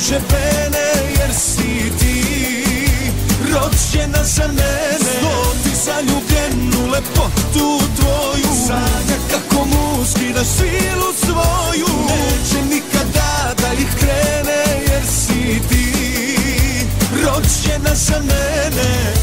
džepene, jer si ti rođena za mene. Sto ti zaljubljenu lepotu tvoju, sanja kako mu skidaš silu svoju. Neće nikada da ih krene, jer si ti rođena za mene.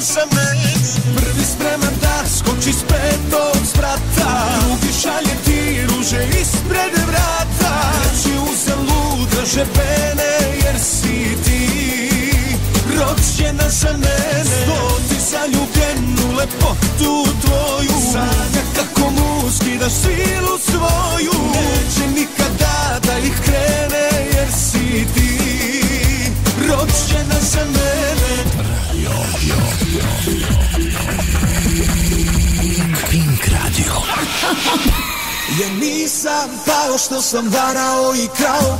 Za mene. Prvi spreman da skoči s petog sprata, drugi šalje ti ruže ispred vrata. Treći uzalud drže pene, jer si ti rođena za mene. Sto ti zaljubljenu lepotu tvoju, sanja kako mu skidaš silu svoju. Neće nikada da ih krene, jer si ti rođena za mene. Pink Radio. Ja nisam pao što sam varao i krao,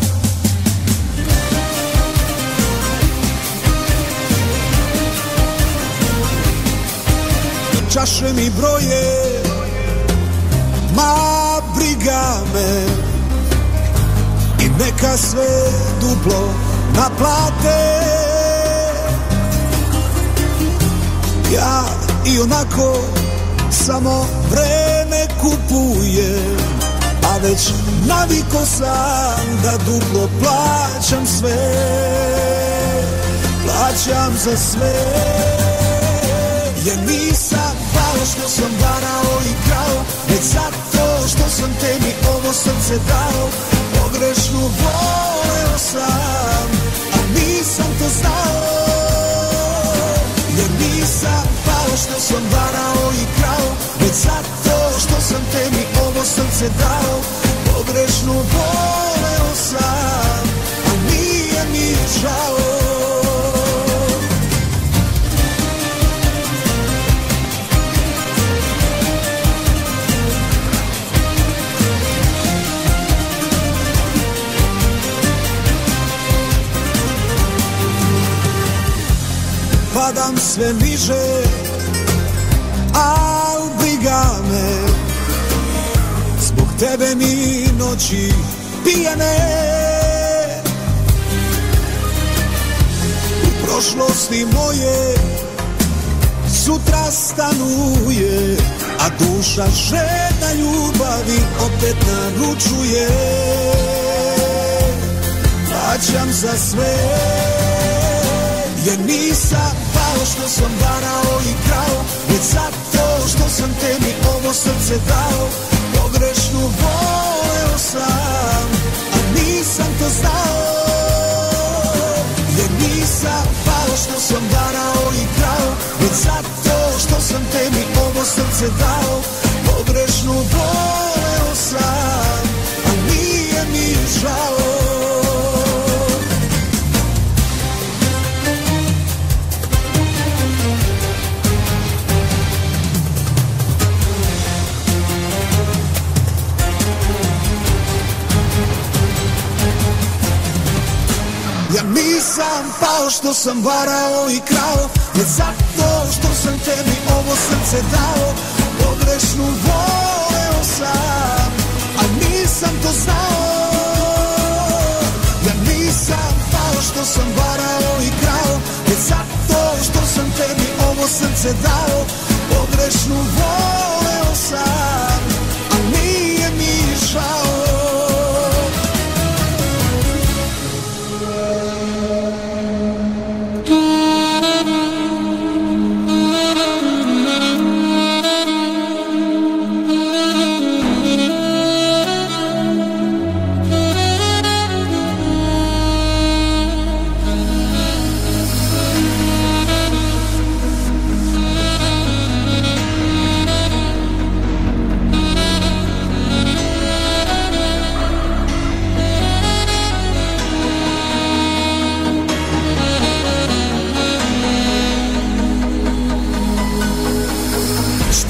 čaše mi broje, ma briga me, i neka sve duplo naplate. Ja i onako samo vreme kupujem, a već naviko sam da duplo plaćam sve. Plaćam za sve. Ja nisam pao što sam varao i krao, već zato što sam tebi ovo srce dao. Pogrešno voleo sam, a nisam to znao. Ja nisam pao što sam varao i krao, već zato što sam tebi ovo srce dao. Pogrešno voleo sam, a nije mi žao. Padam sve niže, al briga me, zbog tebe mi noći pijane. U prošlosti moje sutra stanuje, a duša žedna ljubavi opet naručuje. Plaćam za sve. Ja nisam pao što sam varao i krao, već zato što sam tebi ovo srce dao. Pogrešno voleo sam, a nisam to znao. Ja nisam pao što sam varao i krao, već zato što sam tebi ovo srce dao. Pogrešno voleo sam, a nije mi žao. Ja nisam pao što sam varao i krao, već zato što sam tebi ovo srce dao. Pogrešno voleo sam, a nisam to znao. Ja nisam pao što sam varao i krao, već zato što sam tebi ovo srce dao. Pogrešno voleo sam, a nije mi žao.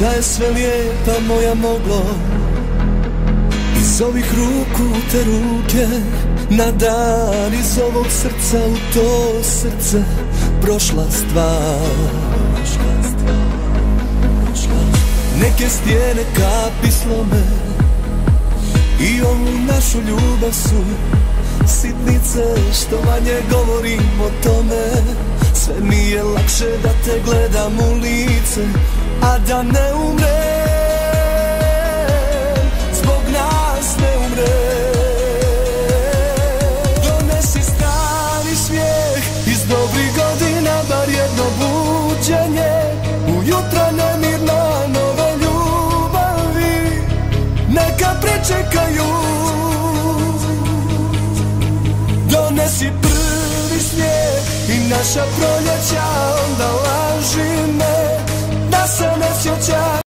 Da je sve lijepa moja moglo iz ovih ruku te ruke na dan, iz ovog srca u to srce prošla stvar. Neke stijene kapi slome i ovu našu ljubav su sitnice, što manje govorim o tome, sve mi je lakše da te gledam u lice, a da ne umrem.